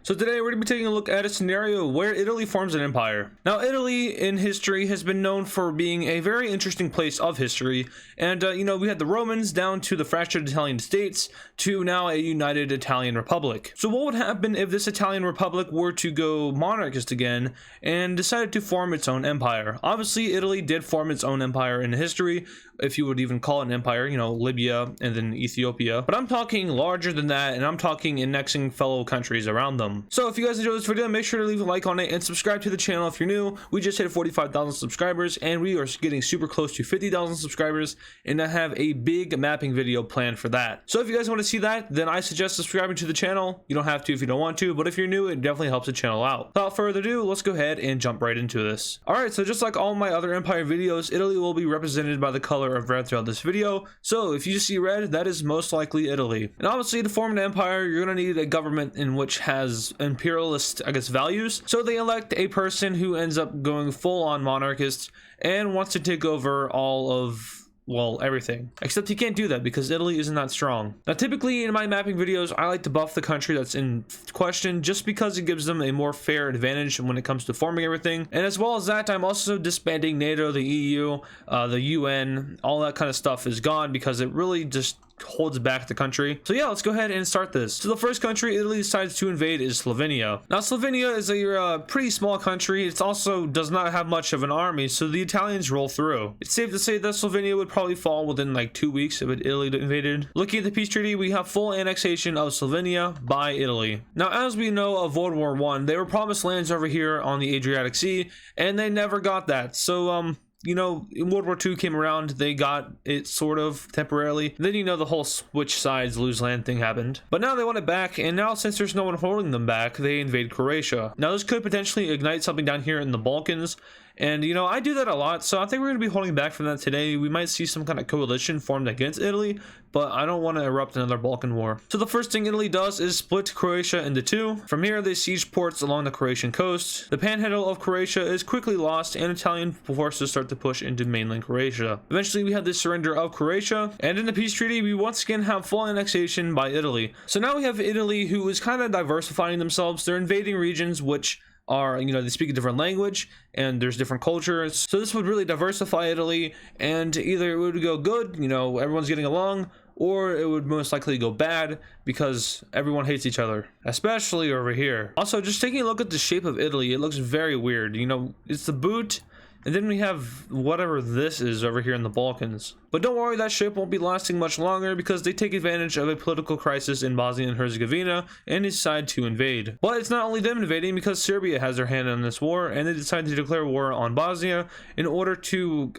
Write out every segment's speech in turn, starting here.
So today we're going to be taking a look at a scenario where Italy forms an empire. Now Italy in history has been known for being a very interesting place of history, and we had the Romans down to the fractured Italian states to now a united Italian republic. So what would happen if this Italian republic were to go monarchist again and decided to form its own empire? Obviously Italy did form its own empire in history, if you would even call it an empire, Libya and then Ethiopia. But I'm talking larger than that, and I'm talking annexing fellow countries around them. So if you guys enjoyed this video, make sure to leave a like on it and subscribe to the channel if you're new. We just hit 45,000 subscribers and we are getting super close to 50,000 subscribers, and I have a big mapping video planned for that. So if you guys want to see that, then I suggest subscribing to the channel. You don't have to if you don't want to, but if you're new, it definitely helps the channel out. Without further ado, let's go ahead and jump right into this. Alright, so just like all my other empire videos, Italy will be represented by the color of red throughout this video. So if you see red, that is most likely Italy. And obviously to form an empire, you're going to need a government in which has imperialist, values. So they elect a person who ends up going full on monarchist and wants to take over all of, well, everything. Except he can't do that because Italy isn't that strong. Now typically in my mapping videos, I like to buff the country that's in question just because it gives them a more fair advantage when it comes to forming everything. And as well as that, I'm also disbanding NATO, the EU, the UN, all that kind of stuff is gone because it really just holds back the country. So yeah, let's go ahead and start this. So the first country Italy decides to invade is Slovenia. Now Slovenia is a pretty small country. It also does not have much of an army, so the Italians roll through. It's safe to say that Slovenia would probably fall within like 2 weeks if Italy invaded. Looking at the peace treaty, we have full annexation of Slovenia by Italy. Now as we know of World War I, they were promised lands over here on the Adriatic Sea, and they never got that. So in World War II came around, they got it sort of temporarily. Then the whole switch sides, lose land thing happened. But now they want it back, and now since there's no one holding them back, they invade Croatia. Now this could potentially ignite something down here in the Balkans. And I do that a lot, so I think we're going to be holding back from that today. We might see some kind of coalition formed against Italy, but I don't want to erupt another Balkan war. So the first thing Italy does is split Croatia into two. From here, they siege ports along the Croatian coast. The panhandle of Croatia is quickly lost, and Italian forces start to push into mainland Croatia. Eventually, we have the surrender of Croatia, and in the peace treaty, we once again have full annexation by Italy. So now we have Italy, who is kind of diversifying themselves. They're invading regions which are, they speak a different language and there's different cultures. So this would really diversify Italy, and either it would go good, everyone's getting along, or it would most likely go bad because everyone hates each other, especially over here. Also, just taking a look at the shape of Italy, it looks very weird. It's the boot, and then we have whatever this is over here in the Balkans. But don't worry, that shape won't be lasting much longer because they take advantage of a political crisis in Bosnia and Herzegovina and decide to invade. But it's not only them invading, because Serbia has their hand in this war, and they decide to declare war on Bosnia in order to,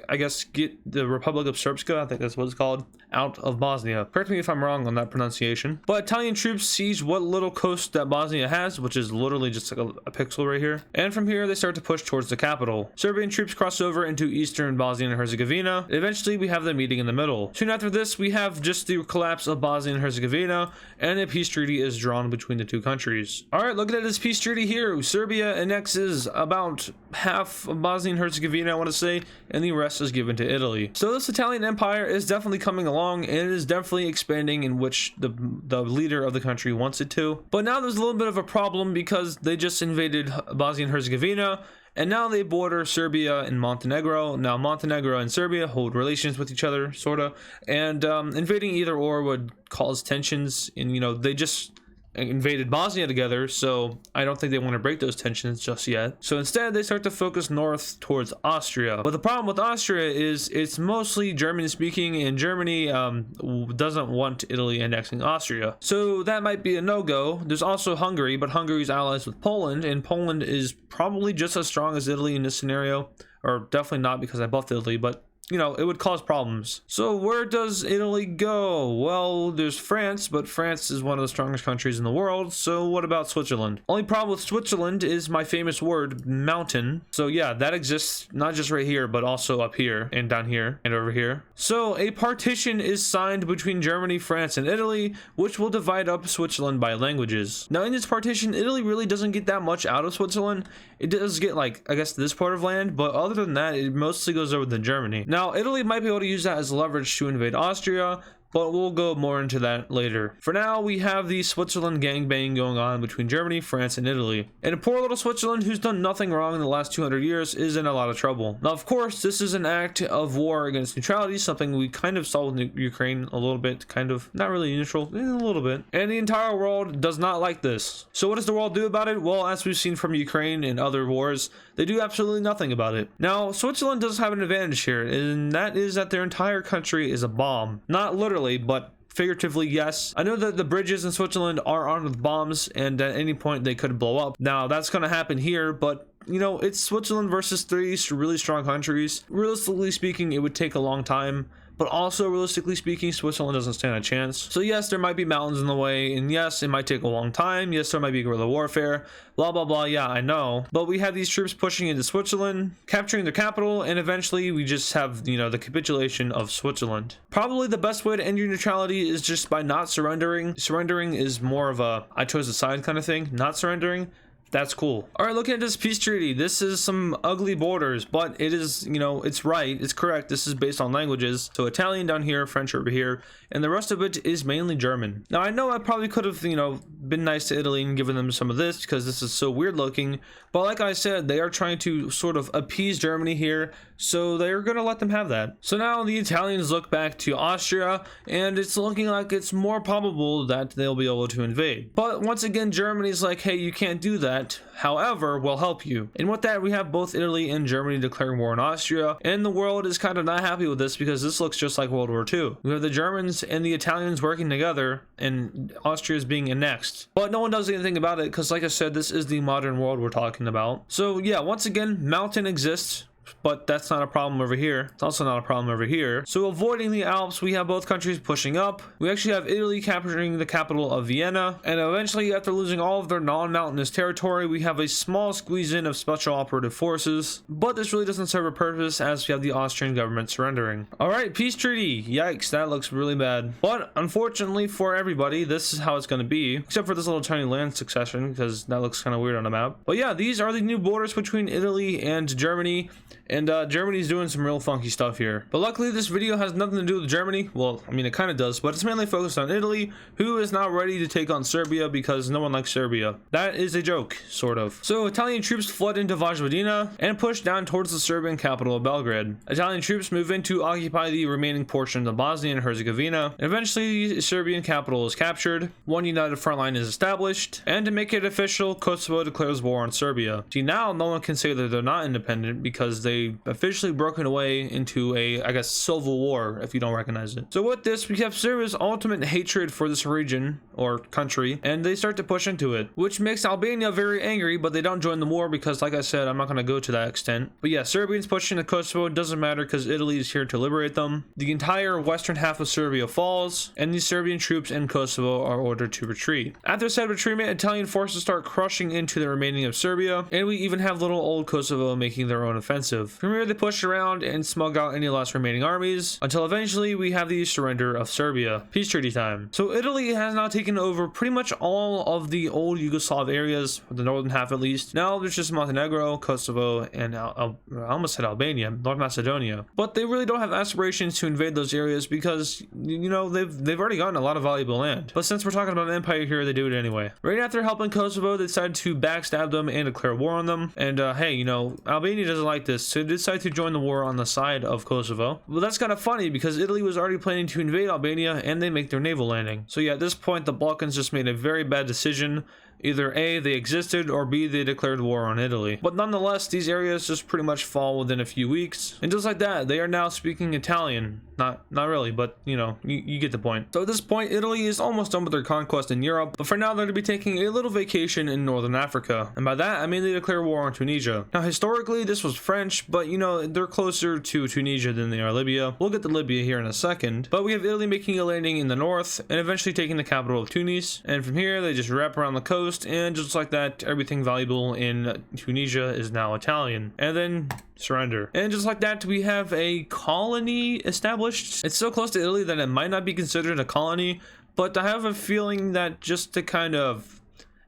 get the Republic of Srpska, I think that's what it's called, out of Bosnia. Correct me if I'm wrong on that pronunciation. But Italian troops siege what little coast that Bosnia has, which is literally just like a pixel right here. And from here, they start to push towards the capital. Serbian troops cross over into eastern Bosnia and Herzegovina. Eventually, we have the meeting in the middle. Soon after this, we have just the collapse of Bosnia and Herzegovina, and a peace treaty is drawn between the two countries. Alright, looking at this peace treaty here, Serbia annexes about half of Bosnia and Herzegovina, I want to say, and the rest is given to Italy. So this Italian empire is definitely coming along, and it is definitely expanding in which the leader of the country wants it to. But now there's a little bit of a problem because they just invaded Bosnia and Herzegovina, and now they border Serbia and Montenegro. Now Montenegro and Serbia hold relations with each other, sorta, and invading either or would cause tensions. And they just invaded Bosnia together, so I don't think they want to break those tensions just yet. So instead, they start to focus north towards Austria. But the problem with Austria is it's mostly German speaking, and Germany doesn't want Italy annexing Austria. So that might be a no-go. There's also Hungary, but Hungary's allies with Poland, and Poland is probably just as strong as Italy in this scenario. Or definitely not, because I buffed Italy, but it would cause problems. So where does Italy go? Well, there's France, but France is one of the strongest countries in the world. So what about Switzerland? Only problem with Switzerland is my famous word, mountain. So yeah, that exists not just right here, but also up here and down here and over here. So a partition is signed between Germany, France, and Italy, which will divide up Switzerland by languages. Now in this partition, Italy really doesn't get that much out of Switzerland. It does get, this part of land, but other than that, it mostly goes over to Germany. Now, Italy might be able to use that as leverage to invade Austria, but we'll go more into that later. For now, we have the Switzerland gangbang going on between Germany, France, and Italy. And poor little Switzerland, who's done nothing wrong in the last 200 years, is in a lot of trouble. Now, of course, this is an act of war against neutrality, something we kind of saw with Ukraine a little bit, kind of, not really neutral, a little bit. And the entire world does not like this. So what does the world do about it? Well, as we've seen from Ukraine and other wars, they do absolutely nothing about it. Now, Switzerland does have an advantage here, and that is that their entire country is a bomb. Not literally, but figuratively, yes. I know that the bridges in Switzerland are armed with bombs, and at any point they could blow up. Now, that's going to happen here, but you know, it's Switzerland versus three really strong countries. Realistically speaking, it would take a long time. But also, realistically speaking, Switzerland doesn't stand a chance. So yes, there might be mountains in the way, and yes, it might take a long time. Yes, there might be guerrilla warfare, blah, blah, blah. Yeah, I know. But we have these troops pushing into Switzerland, capturing their capital, and eventually we just have, you know, the capitulation of Switzerland. Probably the best way to end your neutrality is just by not surrendering. Surrendering is more of a I chose a side kind of thing. Not surrendering, that's cool. All right, looking at this peace treaty, this is some ugly borders, but it is, you know, it's right, it's correct. This is based on languages. So Italian down here, French over here, and the rest of it is mainly German. Now, I know I probably could have, you know, been nice to Italy and given them some of this because this is so weird looking, but like I said, they are trying to sort of appease Germany here, so they're gonna let them have that. So now the Italians look back to Austria, and it's looking like it's more probable that they'll be able to invade. But once again, Germany's like, hey, you can't do that. However, we'll help you. And with that, we have both Italy and Germany declaring war on Austria, and the world is kind of not happy with this because this looks just like World War II. We have the Germans and the Italians working together, and Austria is being annexed. But no one does anything about it because, like I said, this is the modern world we're talking about. So yeah, once again, mountain exists, but that's not a problem over here. It's also not a problem over here. So avoiding the Alps, we have both countries pushing up. We actually have Italy capturing the capital of Vienna, and eventually, after losing all of their non-mountainous territory, we have a small squeeze in of special operative forces, but this really doesn't serve a purpose as we have the Austrian government surrendering. All right, peace treaty. Yikes, that looks really bad. But unfortunately for everybody, this is how it's going to be, except for this little tiny land succession because that looks kind of weird on the map. But yeah, these are the new borders between Italy and Germany. And Germany's doing some real funky stuff here. But luckily, this video has nothing to do with Germany. Well, I mean, it kind of does, but it's mainly focused on Italy, who is now ready to take on Serbia because no one likes Serbia. That is a joke, sort of. So Italian troops flood into Vojvodina and push down towards the Serbian capital of Belgrade. Italian troops move in to occupy the remaining portion of Bosnia and Herzegovina. And eventually, the Serbian capital is captured. One united front line is established. And to make it official, Kosovo declares war on Serbia. See, now no one can say that they're not independent because they officially broken away into a, I guess, civil war, if you don't recognize it. So with this, we have Serbia's ultimate hatred for this region or country, and they start to push into it, which makes Albania very angry, but they don't join the war because, like I said, I'm not going to go to that extent. But yeah, Serbians pushing to Kosovo, it doesn't matter because Italy is here to liberate them. The entire western half of Serbia falls, and the Serbian troops in Kosovo are ordered to retreat. After said retreatment, Italian forces start crushing into the remaining of Serbia, and we even have little old Kosovo making their own offensive. From here, they push around and smug out any last remaining armies until eventually we have the surrender of Serbia. Peace treaty time. So Italy has now taken over pretty much all of the old Yugoslav areas, the northern half at least. Now there's just Montenegro, Kosovo, and I almost said Albania, North Macedonia. But they really don't have aspirations to invade those areas because, you know, they've already gotten a lot of valuable land. But since we're talking about an empire here, they do it anyway. Right after helping Kosovo, they decided to backstab them and declare war on them. And hey, you know, Albania doesn't like this, so they decided to join the war on the side of Kosovo. Well, that's kind of funny because Italy was already planning to invade Albania and they make their naval landing. So yeah, at this point, the Balkans just made a very bad decision. Either A, they existed, or B, they declared war on Italy. But nonetheless, these areas just pretty much fall within a few weeks. And just like that, they are now speaking Italian. Not really, but you know, you get the point. So at this point, Italy is almost done with their conquest in Europe, but for now they're going to be taking a little vacation in northern Africa. And by that, I mean they declare war on Tunisia. Now historically, this was French, but you know, they're closer to Tunisia than they are Libya. We'll get to Libya here in a second. But we have Italy making a landing in the north, and eventually taking the capital of Tunis. And from here, they just wrap around the coast, and just like that, everything valuable in Tunisia is now Italian. And then surrender. And just like that, we have a colony established. It's so close to Italy that it might not be considered a colony, but I have a feeling that just to kind of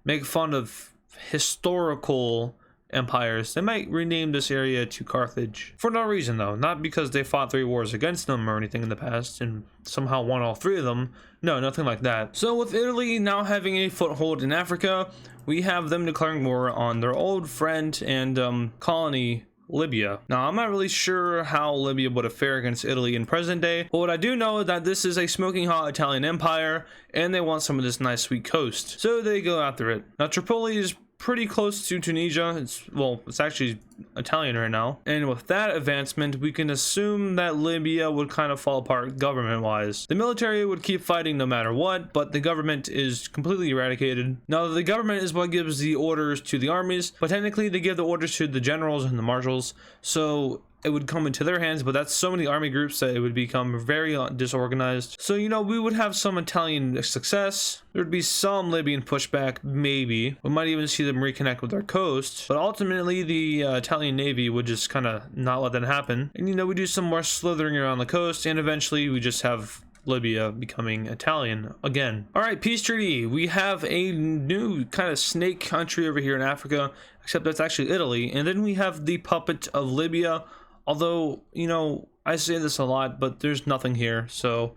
make fun of historical empires, they might rename this area to Carthage. For no reason though, not because they fought 3 wars against them or anything in the past and somehow won all 3 of them. No, nothing like that. So with Italy now having a foothold in Africa, we have them declaring war on their old friend and colony, Libya. Now, I'm not really sure how Libya would have fared against Italy in present day, but what I do know is that this is a smoking hot Italian empire, and they want some of this nice sweet coast. So they go after it. Now, Tripoli is pretty close to Tunisia. It's actually Italian right now. And with that advancement, we can assume that Libya would kind of fall apart government-wise. The military would keep fighting no matter what, but the government is completely eradicated. Now, the government is what gives the orders to the armies, but technically they give the orders to the generals and the marshals, so it would come into their hands, but that's so many army groups that it would become very disorganized. So, you know, we would have some Italian success. There'd be some Libyan pushback, maybe. We might even see them reconnect with our coast, but ultimately the Italian Navy would just kind of not let that happen. And, you know, we do some more slithering around the coast, and eventually we just have Libya becoming Italian again. All right, peace treaty. We have a new kind of snake country over here in Africa, except that's actually Italy. And then we have the puppet of Libya. Although, you know, I say this a lot, but there's nothing here. So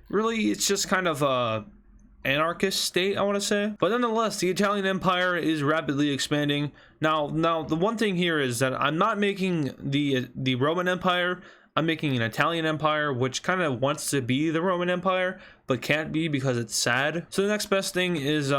really, it's just kind of a anarchist state, I want to say. But nonetheless, the Italian Empire is rapidly expanding. Now the one thing here is that I'm not making the Roman Empire. I'm making an Italian empire, which kind of wants to be the Roman Empire, but can't be because it's sad. So the next best thing is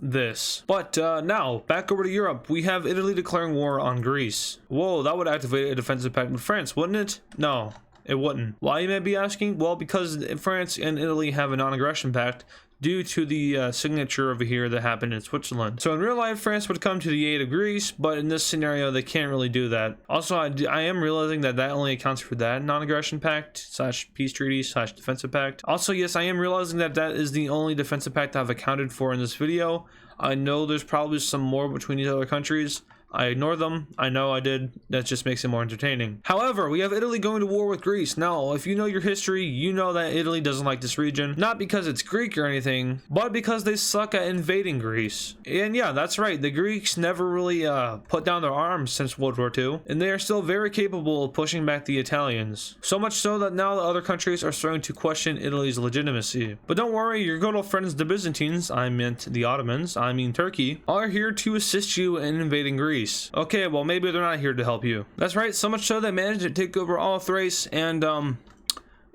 this. But now, back over to Europe, we have Italy declaring war on Greece. Whoa, that would activate a defensive pact with France, wouldn't it? No, it wouldn't. Why, you may be asking? Well, because France and Italy have a non-aggression pact due to the signature over here that happened in Switzerland. So in real life, France would come to the aid of Greece, but in this scenario, they can't really do that. Also, I am realizing that only accounts for that non-aggression pact / peace treaty / defensive pact. Also, yes, I am realizing that is the only defensive pact I've accounted for in this video. I know there's probably some more between these other countries. I ignore them. I know I did. That just makes it more entertaining. However, we have Italy going to war with Greece. Now, if you know your history, you know that Italy doesn't like this region. Not because it's Greek or anything, but because they suck at invading Greece. And yeah, that's right. The Greeks never really put down their arms since World War II. And they are still very capable of pushing back the Italians. So much so that now the other countries are starting to question Italy's legitimacy. But don't worry, your good old friends, the Byzantines, I meant the Ottomans, I mean Turkey, are here to assist you in invading Greece. Okay, well, maybe they're not here to help you. That's right, so much so they managed to take over all Thrace, and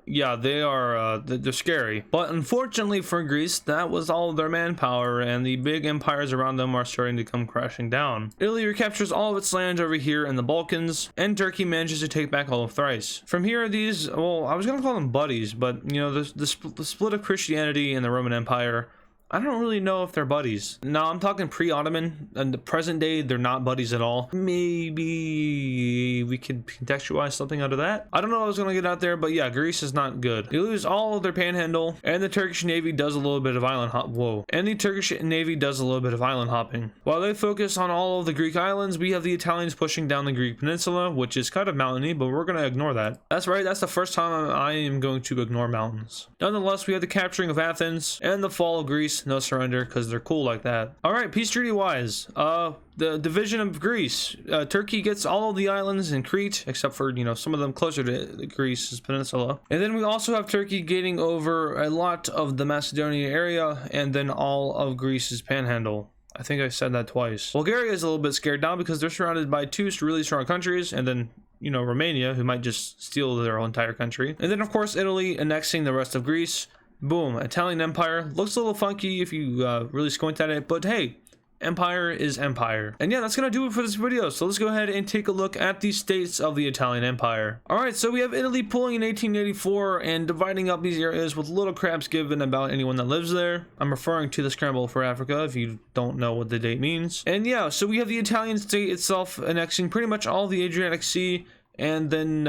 yeah, they're scary. But unfortunately for Greece, that was all of their manpower, and the big empires around them are starting to come crashing down. Italy recaptures all of its land over here in the Balkans, and Turkey manages to take back all of Thrace. From here, these, well, I was gonna call them buddies, but you know, the split of Christianity and the Roman Empire, I don't really know if they're buddies. No, I'm talking pre-Ottoman. In the present day, they're not buddies at all. Maybe we could contextualize something out of that. I don't know what I was gonna get out there, but yeah, Greece is not good. They lose all of their panhandle, and the Turkish Navy does a little bit of island hopping. While they focus on all of the Greek islands, we have the Italians pushing down the Greek peninsula, which is kind of mountainy, but we're gonna ignore that. That's right, that's the first time I am going to ignore mountains. Nonetheless, we have the capturing of Athens and the fall of Greece. No surrender, because they're cool like that. All right, peace treaty wise, the division of Greece, Turkey gets all of the islands in Crete, except for, you know, some of them closer to Greece's peninsula. And then we also have Turkey gaining over a lot of the Macedonia area, and then all of Greece's panhandle. I think I said that twice. Bulgaria is a little bit scared now because they're surrounded by 2 really strong countries, and then, you know, Romania, who might just steal their whole entire country. And then, of course, Italy annexing the rest of Greece. Boom, Italian Empire. Looks a little funky if you really squint at it, but hey, empire is empire. And yeah, that's gonna do it for this video. So let's go ahead and take a look at the states of the Italian Empire. All right, so we have Italy pulling in 1884 and dividing up these areas with little craps given about anyone that lives there. I'm referring to the Scramble for Africa if you don't know what the date means. And yeah, so we have the Italian state itself annexing pretty much all the Adriatic Sea. And then,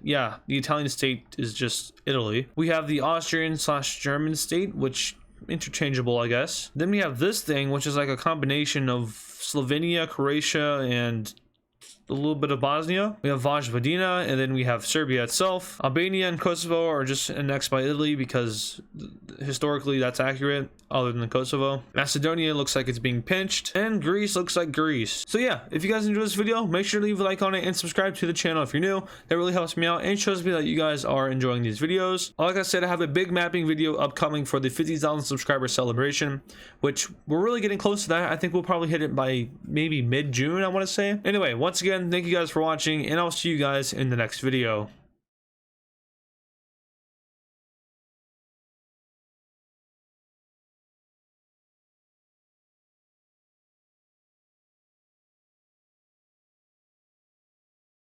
yeah, the Italian state is just Italy. We have the Austrian / German state, which interchangeable, I guess. Then we have this thing, which is like a combination of Slovenia, Croatia, and a little bit of Bosnia. We have Vojvodina, and then we have Serbia itself. Albania and Kosovo are just annexed by Italy because historically that's accurate, other than Kosovo. Macedonia looks like it's being pinched, and Greece looks like Greece. So yeah, if you guys enjoyed this video, make sure to leave a like on it and subscribe to the channel if you're new. That really helps me out and shows me that you guys are enjoying these videos. Like I said, I have a big mapping video upcoming for the 50,000 subscriber celebration, which we're really getting close to that. I think we'll probably hit it by maybe mid-June, I want to say. Anyway, once again, thank you guys for watching, and I'll see you guys in the next video.